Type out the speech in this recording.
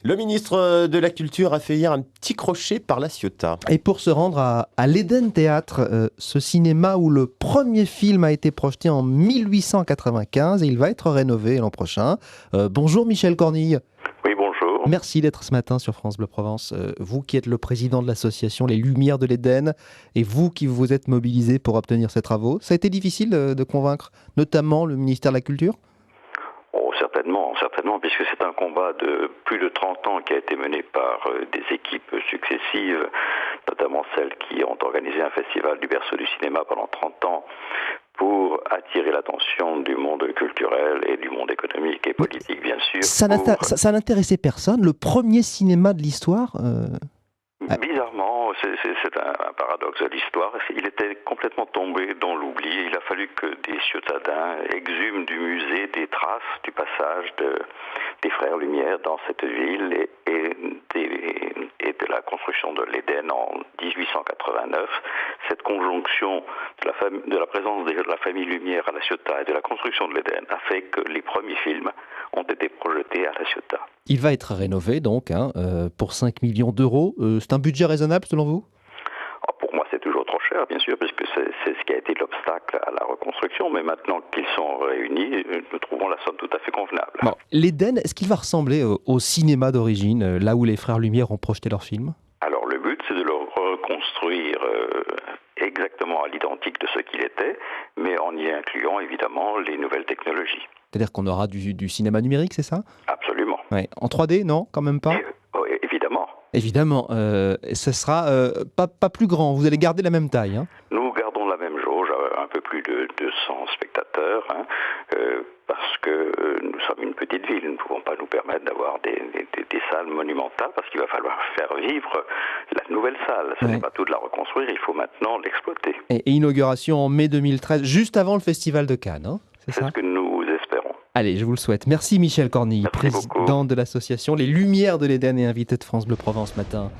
Le ministre de la Culture a fait hier un petit crochet par La Ciotat. Et pour se rendre à l'Eden Théâtre, ce cinéma où le premier film a été projeté en 1895 et il va être rénové l'an prochain. Bonjour Michel Cornille. Oui, bonjour. Merci d'être ce matin sur France Bleu Provence. Vous qui êtes le président de l'association Les Lumières de l'Éden et vous qui vous êtes mobilisé pour obtenir ces travaux, ça a été difficile de convaincre notamment le ministère de la Culture ? Oh, certainement, puisque c'est un combat de plus de 30 ans qui a été mené par des équipes successives, notamment celles qui ont organisé un festival du berceau du cinéma pendant 30 ans pour attirer l'attention du monde culturel et du monde économique et politique, bien sûr. Ça n'intéressait personne, le premier cinéma de l'histoire Bizarrement, c'est un paradoxe de l'histoire. Il était complètement tombé dans l'oubli. Il a fallu que des ciotadins exhument du musée des traces du passage des Frères Lumière dans cette ville et de la construction de l'Éden en 1889. Cette conjonction de la présence de la famille Lumière à La Ciotat et de la construction de l'Éden a fait que les premiers films ont été projetés à La Ciotat. Il va être rénové donc pour 5 millions d'euros. C'est un budget raisonnable selon vous ? Pour moi, c'est toujours trop cher, bien sûr, puisque c'est ce qui a été l'obstacle à la reconstruction. Mais maintenant qu'ils sont réunis, nous trouvons la somme tout à fait convenable. Bon, l'Éden, est-ce qu'il va ressembler au cinéma d'origine, là où les Frères Lumière ont projeté leurs films ? Alors, le but, c'est de le reconstruire exactement à l'identique de ce qu'il était, mais en y incluant évidemment les nouvelles technologies. C'est-à-dire qu'on aura du cinéma numérique, c'est ça ? Absolument. Ouais. En 3D, non, quand même pas ? Évidemment. Évidemment. Ce sera pas plus grand. Vous allez garder la même taille. Nous gardons la même jauge, un peu plus de 200 spectateurs, parce que nous sommes une petite ville. Nous ne pouvons pas nous permettre d'avoir des salles monumentales, parce qu'il va falloir faire vivre la nouvelle salle. Ce n'est pas tout de la reconstruire, il faut maintenant l'exploiter. Et inauguration en mai 2013, juste avant le Festival de Cannes, c'est ça ? Ce que nous espérons. Allez, je vous le souhaite. Merci Michel Cornille, président de l'association Les Lumières de l'Éden et invité de France Bleu Provence ce matin.